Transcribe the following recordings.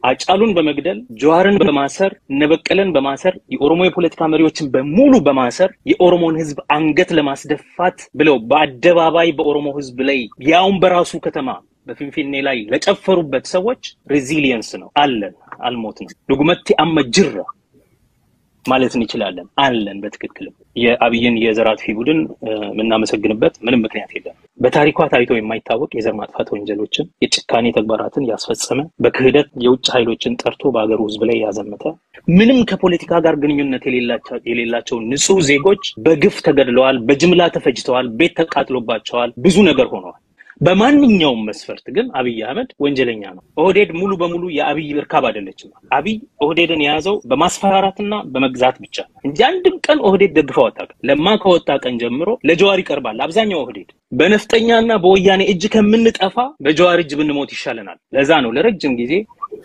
አጫሉን በመግደል ጀዋርን በማሰር ነበቀለን በማሰር የኦሮሞ የፖለቲካ መሪዎችን በሙሉ በማሰር የኦሮሞን ህዝብ አንገት ለማስደፋት ብለው በአደባባይ በኦሮሞ ህዝብ ላይ ያውን በራሱ ከተማ በፊንፊኔ ላይ ለጨፈሩበት ሰዎች ሬዚሊየንስ ነው አለን አልሞትንም ዱጉመቲ አመጅራ ማለት እንችላለን አለን በትክክል የአብይን የዘራት ፊቡድን ምናመሰግንበት ምንም ምክንያት የለም በታሪኳ ታይቶ የማይታወቅ የዘር ማጥፋት ወንጀሎችን የጭካኔ ተግባራትን ያስፈጸመ በክህደት የውጭ ኃይሎችን ጠርቶ በአገሩ ህዝብ ላይ ያዘመተ ምንም ከፖለቲካ ጋር ግንኙነት የሌላቸው ንጹህ ዜጎች በግፍ ተገድለዋል በጅምላ ተፈጅተዋል ቤት ተቃጥሎባቸዋል ብዙ ነገር ሆነዋል በማንኛውም መስፈርት ግን አብይ አህመድ ወንጀለኛ ነው ኦህዴድ ሙሉ በሙሉ የአብይ እርካብ አይደለችም አብይ ኦህዴድን ያዘው በማስፈራራትና በመግዛት ብቻ እንጂ አንድም ቀን ኦህዴድ ደግፈው አጣቀ ለማ ከወጣ ቀን ጀምሮ ለጀዋር ይቀርባል አብዛኛው ኦህዴድ በነፍጠኛና በወያኔ እጅ ከምንጠፋ በጀዋር እጅ ብንሞት ይሻለናል ለዛ ነው ለረጅም ጊዜ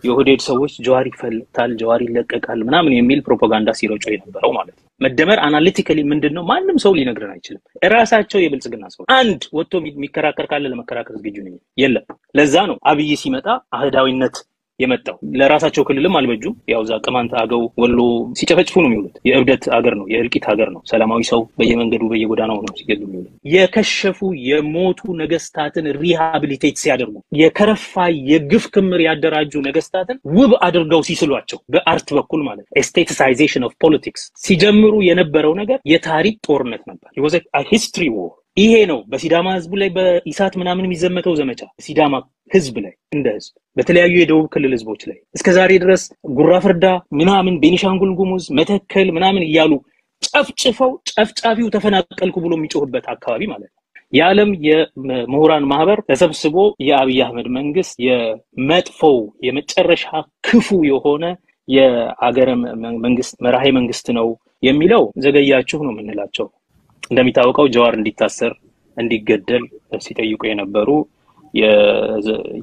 የኦህዴድ ሰዎች ጀዋር ይፈልታል ጀዋር ይለቀቃል ምናምን የሚል ፕሮፓጋንዳ ሲረጩ የነበረው ማለት ነው መደመር አናሊቲካሊ ምንድነው ማንንም ሰው ሊነግረን አይችልም ራሳቸው የብልጽግና ሰው አንድ ወጥቶ የሚከራከር ካለ ለመከራከር ዝግጁ ነኝ የለም ለዛ ነው አብይ ሲመጣ አህዳዊነት የመጣው ለራሳቸው ክልልም አልበጁም ያው ዛቀማንት አገው ወሎ ሲጨፈጭፉ ነው የሚውሉት የእብደት አገር ነው የእልቂት አገር ነው ሰላማዊ ሰው በየመንገዱ በየጎዳናው ነው ሲገሉ የሚውሉት የከሸፉ የሞቱ ነገስታትን ሪሃቢሊቴት ሲያደርጉ የከረፋ የግፍ ክምር ያደራጁ ነገስታትን ውብ አድርገው ሲስሏቸው በአርት በኩል ማለት ኤስቴቲሳይዜሽን ኦፍ ፖለቲክስ ሲጀምሩ የነበረው ነገር የታሪክ ጦርነት ነበር it was a history war ይሄ ነው በሲዳማ ህዝብ ላይ በኢሳት ምናምን የሚዘመተው ዘመቻ ሲዳማ ህዝብ ላይ እንደ ህዝብ በተለያዩ የደቡብ ክልል ህዝቦች ላይ እስከ ዛሬ ድረስ ጉራፍርዳ ምናምን ቤኒሻንጉል ጉሙዝ መተከል ምናምን ይያሉ ጨፍጭፈው ጨፍጫፊው ተፈናቀልኩ ብሎ የሚጮህበት አካባቢ ማለት ነው የዓለም የምሁራን ማህበር ተሰብስቦ የአብይ አህመድ መንግስት የመጥፎው የመጨረሻ ክፉ የሆነ የአገረ መንግስት መራሄ መንግስት ነው የሚለው ዘገያችሁ ነው የምንላቸው እንደሚታወቀው ጀዋር እንዲታሰር እንዲገደል ሲጠይቁ የነበሩ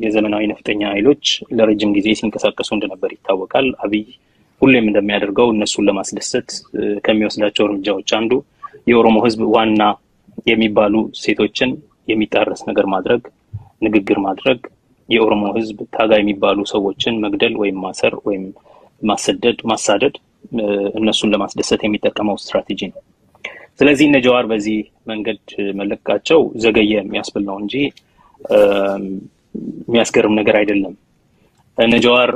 የዘመናዊ ነፍጠኛ ኃይሎች ለረጅም ጊዜ ሲንቀሳቀሱ እንደነበር ይታወቃል አብይ ሁሌም እንደሚያደርገው እነሱን ለማስደሰት ከሚወስዳቸው እርምጃዎች አንዱ የኦሮሞ ህዝብ ዋና የሚባሉ ሴቶችን የሚጣረስ ነገር ማድረግ ንግግር ማድረግ የኦሮሞ ህዝብ ታጋይ የሚባሉ ሰዎችን መግደል ወይም ማሰር ወይም ማሳደድ እነሱን ለማስደሰት የሚጠቀመው ስትራቴጂ ነው ስለዚህ እነ ጀዋር በዚህ መንገድ መለቃቸው ዘገየ የሚያስብል ነው እንጂ የሚያስገርም ነገር አይደለም እነ ጀዋር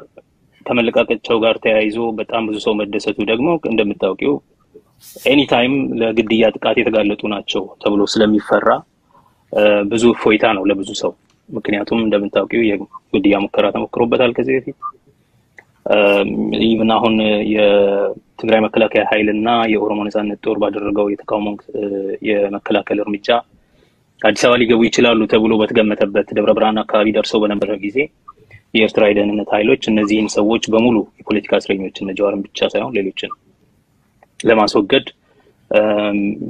ከመለቃቀቸው ጋር ተያይዞ በጣም ብዙ ሰው መደሰቱ ደግሞ እንደምታውቂው ኤኒ ታይም ለግድያ ጥቃት የተጋለጡ ናቸው ተብሎ ስለሚፈራ ብዙ ፎይታ ነው ለብዙ ሰው ምክንያቱም እንደምታውቂው የግድያ ሙከራ ተሞክሮበታል ከዚህ በፊት ኢቭን አሁን የትግራይ መከላከያ ኃይልና የኦሮሞ ነጻነት ጦር ባደረገው የተቃውሞ የመከላከል እርምጃ አዲስ አበባ ሊገቡ ይችላሉ ተብሎ በተገመተበት ደብረ ብርሃን አካባቢ ደርሰው በነበረ ጊዜ የኤርትራ የደህንነት ኃይሎች እነዚህን ሰዎች በሙሉ የፖለቲካ እስረኞች እነ ጀዋርን ብቻ ሳይሆን ሌሎችን ለማስወገድ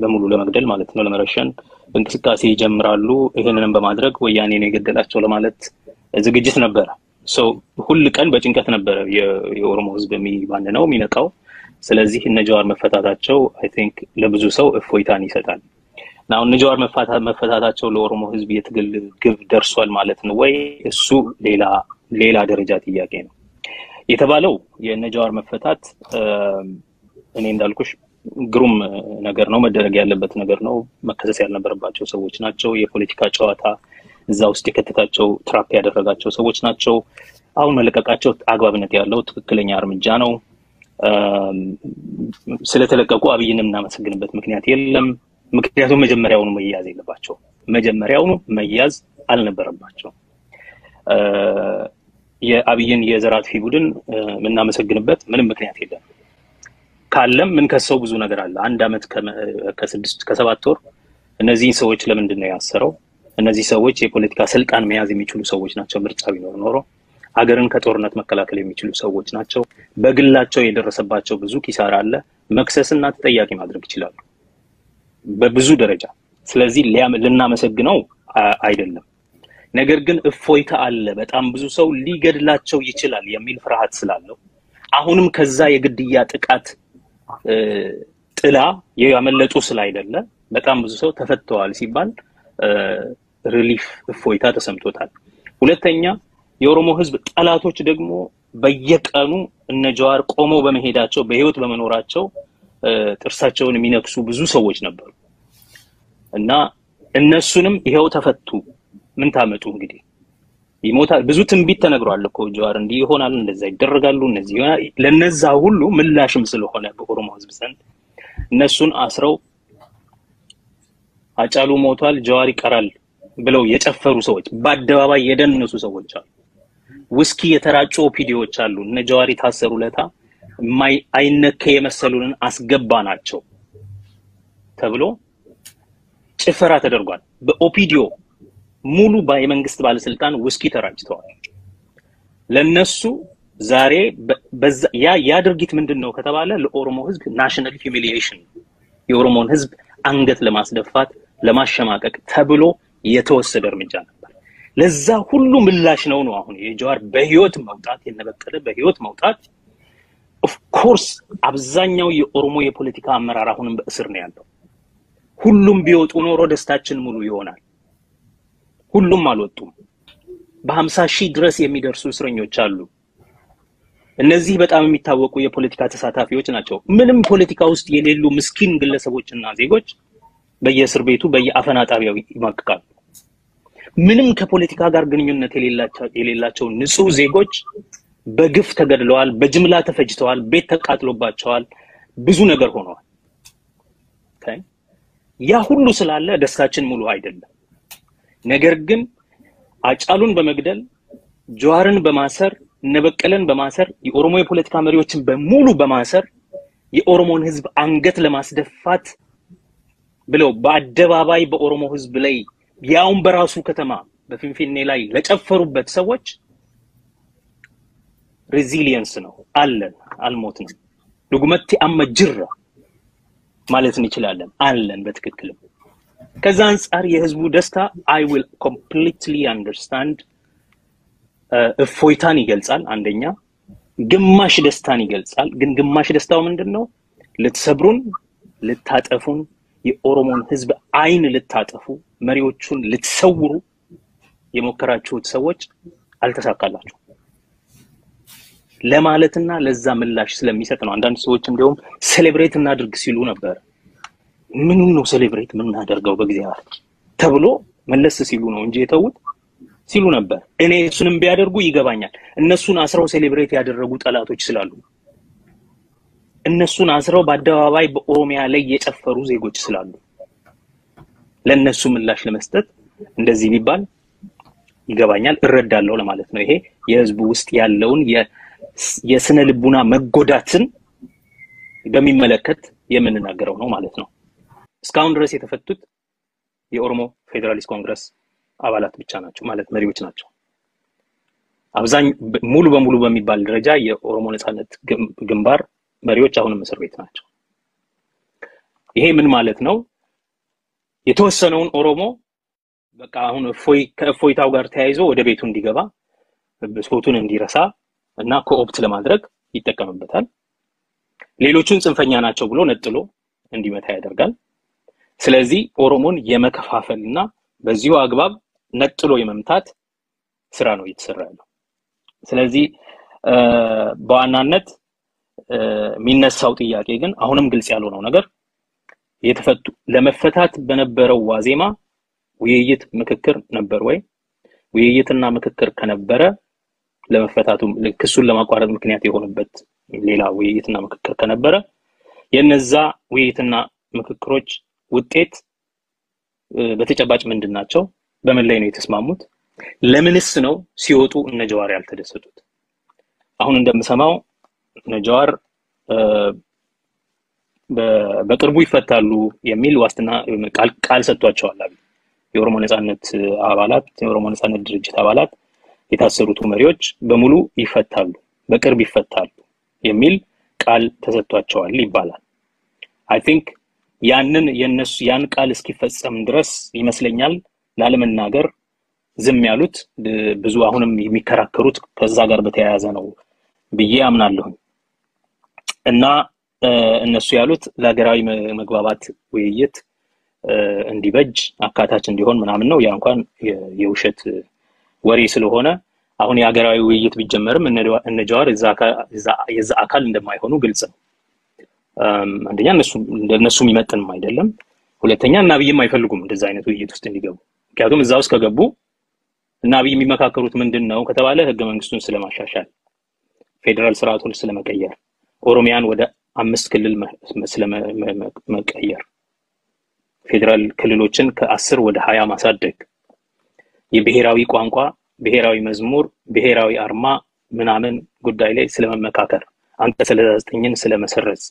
በሙሉ ለመግደል ማለት ነው ለመረሸን እንቅስቃሴ ይጀምራሉ ይሄንንም በማድረግ ወያኔ ነው የገደላቸው ለማለት ዝግጅት ነበር so ሁሉ ቀን በጭንቀት ነበር የኦሮሞ ህዝብ የሚባነው የሚነቃው ስለዚህ እነ ጀዋር መፈታታቸው I think ለብዙ ሰው እፎይታን ይሰጣል now እነ ጀዋር መፈታታቸው ለኦሮሞ ህዝብ የትግል ግብ ደርሷል ማለት ነው ወይ እሱ ሌላ ደረጃ ጥያቄ ነው የተባለው የእነ ጀዋር መፈታት እኔ እንዳልኩሽ ግሩም ነገር ነው መደረግ ያለበት ነገር ነው መከሰስ ያልነበረባቸው ሰዎች ናቸው የፖለቲካ ጨዋታ እዛ ውስጥ የከተታቸው ትራፕ ያደረጋቸው ሰዎች ናቸው አሁን መለቀቃቸው አግባብነት ያለው ትክክለኛ እርምጃ ነው ስለተለቀቁ አብይንም እናመሰግንበት ምክንያት የለም ምክንያቱም መጀመሪያውኑ መያዝ የለባቸው መጀመሪያውኑ መያዝ አልነበረባቸው የአብይን የዘራት ፊቡድን እናመሰግንበት ምንም ምክንያት የለም ካለም ምን ከሰው ብዙ ነገር አለ አንድ አመት ከ7 ወር እነዚህ ሰዎች ለምንድን ነው ያሰረው እነዚህ ሰዎች የፖለቲካ ስልጣን መያዝ የሚችሉ ሰዎች ናቸው ምርጫ ቢኖር ኖሮ አገርን ከጦርነት መከላከል የሚችሉ ሰዎች ናቸው በግላቸው የደረሰባቸው ብዙ ኪሳራ አለ መክሰስና ተጠያቂ ማድረግ ይችላሉ በብዙ ደረጃ ስለዚህ ልናመሰግነው አይደለም ነገር ግን እፎይታ አለ በጣም ብዙ ሰው ሊገድላቸው ይችላል የሚል ፍርሃት ስላለው አሁንም ከዛ የግድያ ጥቃት ጥላ ያመለጡ ስላይደለ በጣም ብዙ ሰው ተፈተዋል ሲባል ሪሊፍ እፎይታ ተሰምቶታል ሁለተኛ የኦሮሞ ህዝብ ጠላቶች ደግሞ በየቀኑ እነ ጀዋር ቆመው በመሄዳቸው በህይወት በመኖራቸው ጥርሳቸውን የሚነክሱ ብዙ ሰዎች ነበሩ እና እነሱንም ይሄው ተፈቱ። ምን ታመጡ እንግዲህ ይሞታል። ብዙ ትንቢት ተነግሯል እኮ ጀዋር እንዲህ ይሆናል እንደዛ ይደረጋሉ እነዚህ ለነዛ ሁሉ ምላሽም ስለሆነ በኦሮሞ ህዝብ ዘንድ እነሱን አስረው አጫሉ ሞቷል ጀዋር ይቀራል ብለው የጨፈሩ ሰዎች በአደባባይ የደነሱ ሰዎች አሉ። ውስኪ የተራጩ ኦፒዲዎች አሉ። እነ ጀዋር ታሰሩ ለታ አይነከ የመሰሉንን አስገባናቸው ተብሎ ጭፈራ ተደርጓል። በኦፒዲዮ ሙሉ የመንግስት ባለስልጣን ውስኪ ተራጭተዋል። ለነሱ ዛሬ ያ ድርጊት ምንድነው ከተባለ ለኦሮሞ ህዝብ ናሽናል ሂዩሚሊዬሽን የኦሮሞን ህዝብ አንገት ለማስደፋት ለማሸማቀቅ ተብሎ የተወሰደ እርምጃ ነበር። ለዛ ሁሉ ምላሽ ነው አሁን የጀዋር በህይወት መውጣት የነበቀለ በህይወት መውጣት። ኦፍ ኮርስ አብዛኛው የኦሮሞ የፖለቲካ አመራር አሁንም በእስር ነው ያለው። ሁሉም ቢወጡ ኖሮ ደስታችን ሙሉ ይሆናል። ሁሉም አልወጡም። በ50,000 ድረስ የሚደርሱ እስረኞች አሉ። እነዚህ በጣም የሚታወቁ የፖለቲካ ተሳታፊዎች ናቸው። ምንም ፖለቲካ ውስጥ የሌሉ ምስኪን ግለሰቦችና ዜጎች በየእስር ቤቱ በየአፈና ጣቢያው ይማቅቃሉ። ምንም ከፖለቲካ ጋር ግንኙነት የሌላቸው ንጹህ ዜጎች በግፍ ተገድለዋል፣ በጅምላ ተፈጅተዋል፣ ቤት ተቃጥሎባቸዋል፣ ብዙ ነገር ሆነዋል። ያ ሁሉ ስላለ ደስታችን ሙሉ አይደለም። ነገር ግን አጫሉን በመግደል ጀዋርን በማሰር ነበቀለን በማሰር የኦሮሞ የፖለቲካ መሪዎችን በሙሉ በማሰር የኦሮሞን ህዝብ አንገት ለማስደፋት ብለው በአደባባይ በኦሮሞ ህዝብ ላይ ያውን በራሱ ከተማ በፊንፊኔ ላይ ለጨፈሩበት ሰዎች ሬዚሊየንስ ነው አለን። አልሞትንም ዱግመቲ አመጅራ ማለት እንችላለን አለን በትክክል። ከዛ አንፃር የህዝቡ ደስታ I will completely understand እፎይታን ይገልጻል። አንደኛ ግማሽ ደስታን ይገልጻል። ግን ግማሽ ደስታው ምንድነው? ልትሰብሩን ልታጠፉን የኦሮሞን ህዝብ አይን ልታጠፉ መሪዎቹን ልትሰውሩ የሞከራችሁት ሰዎች አልተሳካላችሁ ለማለትና ለዛ ምላሽ ስለሚሰጥ ነው። አንዳንድ ሰዎች እንደውም ሴሌብሬት እናድርግ ሲሉ ነበር። ምን ነው ሴሌብሬት ምን እናደርገው በእግዚአብሔር ተብሎ መለስ ሲሉ ነው እንጂ የተውት ሲሉ ነበር። እኔ እሱንም ቢያደርጉ ይገባኛል። እነሱን አስረው ሴሌብሬት ያደረጉ ጠላቶች ስላሉ እነሱን አስረው በአደባባይ በኦሮሚያ ላይ የጨፈሩ ዜጎች ስላሉ ለነሱ ምላሽ ለመስጠት እንደዚህ ቢባል ይገባኛል እረዳለሁ ለማለት ነው። ይሄ የህዝቡ ውስጥ ያለውን የስነ ልቡና መጎዳትን በሚመለከት የምንናገረው ነው ማለት ነው። እስካሁን ድረስ የተፈቱት የኦሮሞ ፌደራሊስት ኮንግረስ አባላት ብቻ ናቸው ማለት መሪዎች ናቸው። ሙሉ በሙሉ በሚባል ደረጃ የኦሮሞ ነጻነት ግንባር መሪዎች አሁንም እስር ቤት ናቸው። ይሄ ምን ማለት ነው? የተወሰነውን ኦሮሞ በቃ አሁን ከእፎይታው ጋር ተያይዞ ወደ ቤቱ እንዲገባ ብሶቱን እንዲረሳ እና ኮኦፕት ለማድረግ ይጠቀምበታል። ሌሎቹን ጽንፈኛ ናቸው ብሎ ነጥሎ እንዲመታ ያደርጋል። ስለዚህ ኦሮሞን የመከፋፈልና በዚሁ አግባብ ነጥሎ የመምታት ስራ ነው እየተሰራ ያለው። ስለዚህ በዋናነት የሚነሳው ጥያቄ ግን አሁንም ግልጽ ያልሆነው ነገር የተፈቱ ለመፈታት በነበረው ዋዜማ ውይይት ምክክር ነበር ወይ? ውይይትና ምክክር ከነበረ ለመፈታቱ ክሱን ለማቋረጥ ምክንያት የሆነበት ሌላ ውይይትና ምክክር ከነበረ የነዛ ውይይትና ምክክሮች ውጤት በተጨባጭ ምንድናቸው? በምን ላይ ነው የተስማሙት? ለምንስ ነው ሲወጡ እነ ጀዋር ያልተደሰቱት? አሁን እንደምሰማው እነ ጀዋር በቅርቡ ይፈታሉ የሚል ዋስትና ቃል ሰጥቷቸዋል። የኦሮሞ ነጻነት አባላት የኦሮሞ ነጻነት ድርጅት አባላት የታሰሩት መሪዎች በሙሉ ይፈታሉ በቅርብ ይፈታሉ የሚል ቃል ተሰጥቷቸዋል ይባላል። I think ያን ቃል እስኪፈጸም ድረስ ይመስለኛል ላለመናገር ዝም ያሉት ብዙ አሁንም የሚከራከሩት ከዛ ጋር በተያያዘ ነው ብዬ አምናለሁ። እና እነሱ ያሉት ለሀገራዊ መግባባት ውይይት እንዲበጅ አካታች እንዲሆን ምናምን ነው። ያ እንኳን የውሸት ወሬ ስለሆነ አሁን የሀገራዊ ውይይት ቢጀመርም እነ ጀዋር የዛ አካል እንደማይሆኑ ግልጽ ነው። አንደኛ እነሱ የሚመጥንም አይደለም። ሁለተኛ እና አብይም አይፈልጉም እንደዛ አይነት ውይይት ውስጥ እንዲገቡ። ምክንያቱም እዛ ውስጥ ከገቡ እና አብይ የሚመካከሩት ምንድነው ከተባለ ህገ መንግስቱን ስለማሻሻል፣ ፌደራል ስርዓቱን ስለመቀየር፣ ኦሮሚያን ወደ 5 ክልል ስለመቀየር፣ ፌደራል ክልሎችን ከ10 ወደ 20 ማሳደግ፣ የብሔራዊ ቋንቋ፣ ብሔራዊ መዝሙር፣ ብሔራዊ አርማ ምናምን ጉዳይ ላይ ስለመመካከር፣ አንቀጽ 39ን ስለመሰረዝ።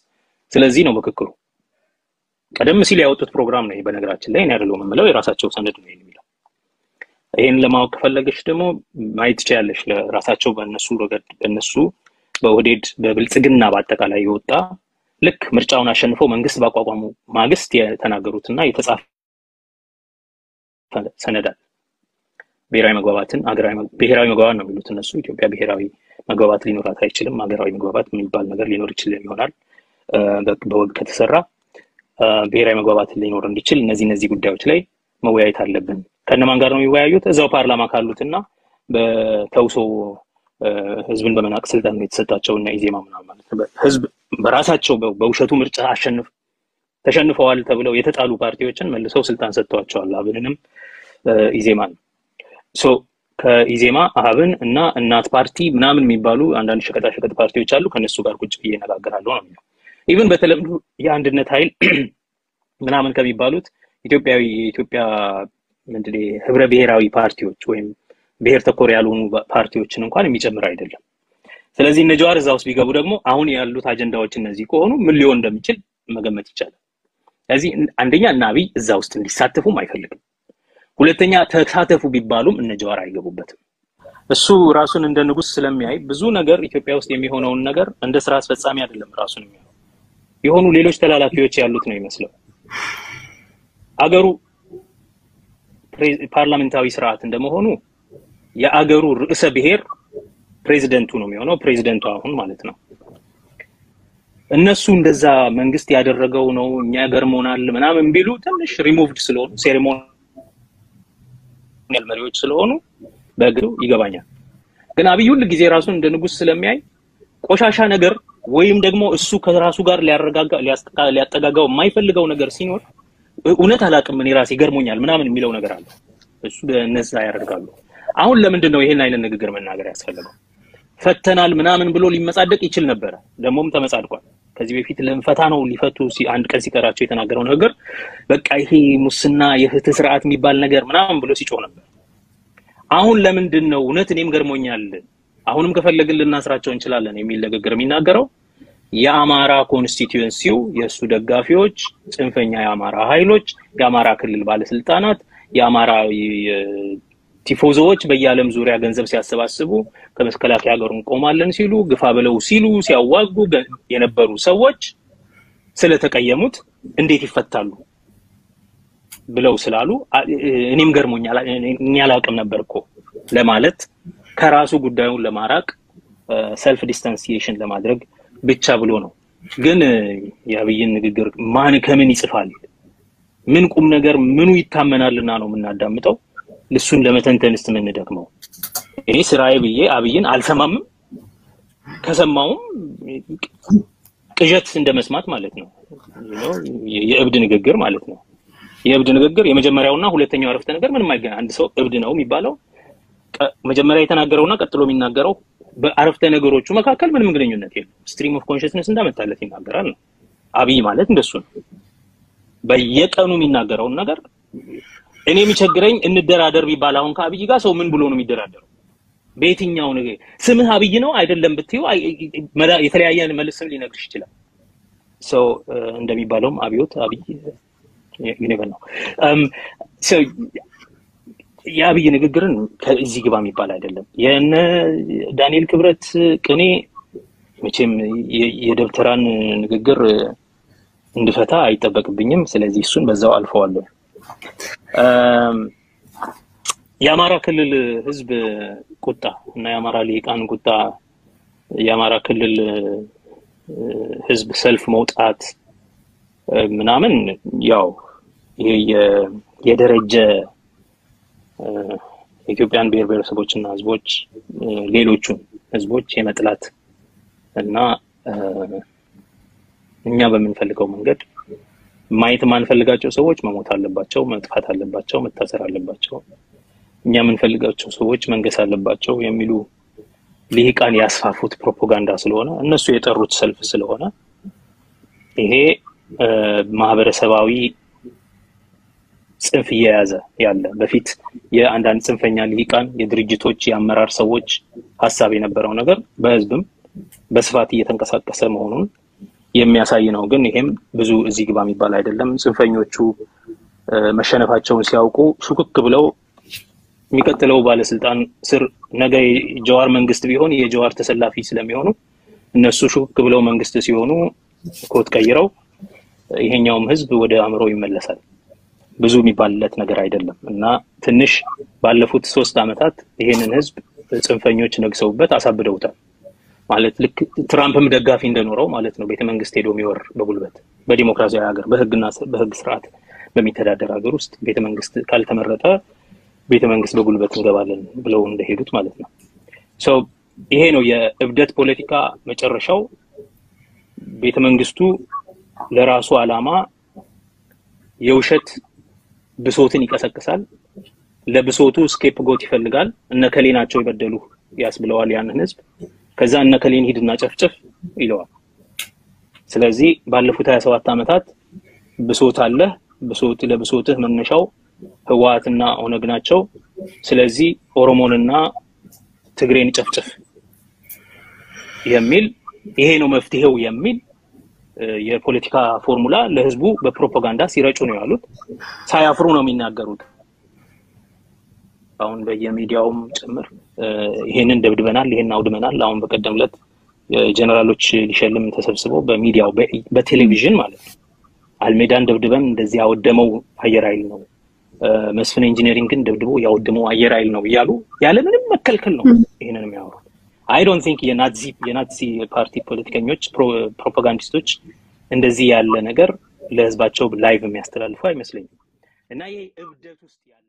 ስለዚህ ነው ምክክሩ። ቀደም ሲል ያወጡት ፕሮግራም ነው። በነገራችን ላይ እኔ አይደለም የምለው የራሳቸው ሰነድ ነው የሚለው። ይሄን ለማወቅ ከፈለገሽ ደግሞ ማየት ይችላልሽ። ለራሳቸው በእነሱ በኦህዴድ በብልጽግና በአጠቃላይ የወጣ ልክ ምርጫውን አሸንፈው መንግስት ባቋቋሙ ማግስት የተናገሩትና የተጻፈ ሰነድ ብሔራዊ መግባባትን ብሔራዊ መግባባት ነው የሚሉት እነሱ። ኢትዮጵያ ብሔራዊ መግባባት ሊኖራት አይችልም። ሀገራዊ መግባባት የሚባል ነገር ሊኖር ይችላል ይሆናል በወግ ከተሰራ። ብሔራዊ መግባባት ሊኖር እንዲችል እነዚህ ጉዳዮች ላይ መወያየት አለብን። ከነማን ጋር ነው የሚወያዩት? እዛው ፓርላማ ካሉትና በተውሶ ህዝብን በመናቅ ስልጣን የተሰጣቸውና ኢዜማ ምናምን ማለት ነው። ህዝብ በራሳቸው በውሸቱ ምርጫ ተሸንፈዋል ተብለው የተጣሉ ፓርቲዎችን መልሰው ስልጣን ሰጥተዋቸዋል። አብንንም ኢዜማን ከኢዜማ አብን እና እናት ፓርቲ ምናምን የሚባሉ አንዳንድ ሸቀጣሸቀጥ ፓርቲዎች አሉ። ከነሱ ጋር ቁጭ ብዬ እነጋገራለሁ ነው የሚለው። ኢቭን በተለምዶ የአንድነት ኃይል ምናምን ከሚባሉት የኢትዮጵያ ምንድነው ህብረ ብሔራዊ ፓርቲዎች ወይም ብሔር ተኮር ያልሆኑ ፓርቲዎችን እንኳን የሚጨምር አይደለም። ስለዚህ እነ ጀዋር እዛ ውስጥ ቢገቡ ደግሞ አሁን ያሉት አጀንዳዎች እነዚህ ከሆኑ ምን ሊሆን እንደሚችል መገመት ይቻላል። ስለዚህ አንደኛ እና አብይ እዛ ውስጥ እንዲሳተፉም አይፈልግም። ሁለተኛ ተሳተፉ ቢባሉም እነ ጀዋር አይገቡበትም። እሱ ራሱን እንደ ንጉስ ስለሚያይ ብዙ ነገር ኢትዮጵያ ውስጥ የሚሆነውን ነገር እንደ ስራ አስፈጻሚ አይደለም ራሱን የሚያየው። የሆኑ ሌሎች ተላላፊዎች ያሉት ነው ይመስለው። አገሩ ፓርላሜንታዊ ስርዓት እንደመሆኑ የአገሩ ርዕሰ ብሔር ፕሬዝዳንቱ ነው የሚሆነው። ፕሬዝዳንቱ አሁን ማለት ነው። እነሱ እንደዛ መንግስት ያደረገው ነው እኛ ገርሞናል ምናምን ቢሉ ትንሽ ሪሙቭድ ስለሆኑ ሴሬሞኒያል መሪዎች ስለሆኑ በግሩ ይገባኛል። ግን አብይ ሁሉ ጊዜ ራሱን እንደ ንጉስ ስለሚያይ ቆሻሻ ነገር ወይም ደግሞ እሱ ከራሱ ጋር ሊያጠጋጋው የማይፈልገው ነገር ሲኖር እውነት አላቅም እኔ ራሴ ገርሞኛል ምናምን የሚለው ነገር አለ። እሱ በእነዛ ያደርጋሉ። አሁን ለምንድን ነው ይሄን አይነት ንግግር መናገር ያስፈልገው? ፈተናል ምናምን ብሎ ሊመጻደቅ ይችል ነበር። ደሞም ተመጻድቋል። ከዚህ በፊት ለምፈታ ነው ሊፈቱ አንድ ቀን ሲቀራቸው የተናገረው ነገር በቃ ይሄ ሙስና የፍትህ ስርዓት የሚባል ነገር ምናምን ብሎ ሲጮህ ነበር። አሁን ለምንድን ነው እውነት እኔም ገርሞኛል አሁንም ከፈለግን ልናስራቸው እንችላለን የሚል ንግግር የሚናገረው? የአማራ ኮንስቲቲዩንሲው የሱ ደጋፊዎች፣ ጽንፈኛ የአማራ ኃይሎች፣ የአማራ ክልል ባለስልጣናት፣ የአማራ ቲፎዞዎች በየዓለም ዙሪያ ገንዘብ ሲያሰባስቡ ከመከላከያ ጋር እንቆማለን ሲሉ ግፋ ብለው ሲሉ ሲያዋጉ የነበሩ ሰዎች ስለተቀየሙት እንዴት ይፈታሉ ብለው ስላሉ እኔም ገርሞኛል እኛ አላውቅም ነበርኮ ለማለት ከራሱ ጉዳዩን ለማራቅ ሰልፍ ዲስታንሲዬሽን ለማድረግ ብቻ ብሎ ነው። ግን የአብይን ንግግር ማን ከምን ይጽፋል? ምን ቁም ነገር ምኑ ይታመናልና ነው የምናዳምጠው? ልሱን ለመተንተንስ ምን እንደከመው እኔ ስራዬ ብዬ አብይን አልሰማም። ከሰማውም ቅዠት እንደመስማት ማለት ነው። የእብድ ንግግር ማለት ነው። የእብድ ንግግር የመጀመሪያውና ሁለተኛው አረፍተ ነገር ምንም አይገናኝ። አንድ ሰው እብድ ነው የሚባለው መጀመሪያ የተናገረውና ቀጥሎ የሚናገረው በአረፍተ ነገሮቹ መካከል ምንም ግንኙነት የለም። ስትሪም ኦፍ ኮንሽስነስ እንዳመጣለት ይናገራል ነው። አብይ ማለት እንደሱ ነው። በየቀኑ የሚናገረው ነገር እኔ የሚቸግረኝ እንደራደር ቢባል አሁን ከአብይ ጋር ሰው ምን ብሎ ነው የሚደራደረው? በየትኛው ነገር ስምህ አብይ ነው አይደለም ብትዩ የተለያየ መልስም ሊነግርሽ ይችላል። ሰው እንደሚባለውም አብዮት አብይ ይነበር ነው። የአብይ ንግግርን ከዚህ ግባ የሚባል አይደለም። የነ ዳንኤል ክብረት ቅኔ መቼም የደብተራን ንግግር እንድፈታ አይጠበቅብኝም። ስለዚህ እሱን በዛው አልፈዋለሁ። የአማራ ክልል ህዝብ ቁጣ እና የአማራ ሊቃን ቁጣ የአማራ ክልል ህዝብ ሰልፍ መውጣት ምናምን ያው ይሄ የደረጀ ኢትዮጵያን ብሔር ብሔረሰቦችና ህዝቦች ሌሎቹን ህዝቦች የመጥላት እና እኛ በምንፈልገው መንገድ ማየት ማንፈልጋቸው ሰዎች መሞት አለባቸው፣ መጥፋት አለባቸው፣ መታሰር አለባቸው፣ እኛ የምንፈልጋቸው ሰዎች መንገስ አለባቸው የሚሉ ሊቃን ያስፋፉት ፕሮፓጋንዳ ስለሆነ እነሱ የጠሩት ሰልፍ ስለሆነ ይሄ ማህበረሰባዊ ጽንፍ እየያዘ ያለ በፊት የአንዳንድ ጽንፈኛ ሊቃን የድርጅቶች የአመራር ሰዎች ሐሳብ የነበረው ነገር በህዝብም በስፋት እየተንቀሳቀሰ መሆኑን የሚያሳይ ነው። ግን ይሄም ብዙ እዚህ ግባ የሚባል አይደለም። ጽንፈኞቹ መሸነፋቸውን ሲያውቁ ሹክክ ብለው የሚቀጥለው ባለስልጣን ስር ነገ ጀዋር መንግስት ቢሆን የጀዋር ተሰላፊ ስለሚሆኑ እነሱ ሹክክ ብለው መንግስት ሲሆኑ ኮት ቀይረው ይሄኛውም ህዝብ ወደ አምሮ ይመለሳል። ብዙ የሚባልለት ነገር አይደለም እና ትንሽ ባለፉት 3 አመታት ይሄንን ህዝብ ጽንፈኞች ነግሰውበት አሳብደውታል። ማለት ልክ ትራምፕም ደጋፊ እንደኖረው ማለት ነው። ቤተመንግስት ሄዶ የሚወር በጉልበት በዲሞክራሲያዊ ሀገር በህግ ስርዓት በሚተዳደር ሀገር ውስጥ ቤተመንግስት ካልተመረጠ ቤተመንግስት በጉልበት እንገባለን ብለው እንደሄዱት ማለት ነው። ሶ ይሄ ነው የእብደት ፖለቲካ መጨረሻው። ቤተመንግስቱ ለራሱ አላማ የውሸት ብሶትን ይቀሰቅሳል። ለብሶቱ ስኬፕ ጎት ይፈልጋል። እነከሌ ናቸው ይበደሉ ያስብለዋል ያንን ህዝብ። ከዛ እነከሌን ሂድና ጨፍጭፍ ይለዋል። ስለዚህ ባለፉት 27 አመታት ብሶት አለ። ለብሶትህ መነሻው ህወሓትና ኦነግ ናቸው። ስለዚህ ኦሮሞንና ትግሬን ጨፍጭፍ የሚል ይሄ ነው መፍትሄው የሚል የፖለቲካ ፎርሙላ ለህዝቡ በፕሮፓጋንዳ ሲረጩ ነው ያሉት። ሳያፍሩ ነው የሚናገሩት። አሁን በየሚዲያውም ጭምር ይሄንን ደብድበናል፣ ይሄን አውድመናል። አሁን በቀደምለት ጀነራሎች ሊሸልም ተሰብስበው በሚዲያው በቴሌቪዥን ማለት ነው አልሜዳን ደብድበን እንደዚህ ያወደመው አየር ኃይል ነው፣ መስፍን ኢንጂነሪንግን ደብድቦ ያወደመው አየር ኃይል ነው እያሉ ያለ ምንም መከልከል ነው ይሄንን የሚያወሩት። I don't think የናዚ ፓርቲ ፖለቲከኞች ፕሮፓጋንዲስቶች እንደዚህ ያለ ነገር ለህዝባቸው ላይቭ የሚያስተላልፉ አይመስለኝም። እና ይሄ እብደት ውስጥ ያለ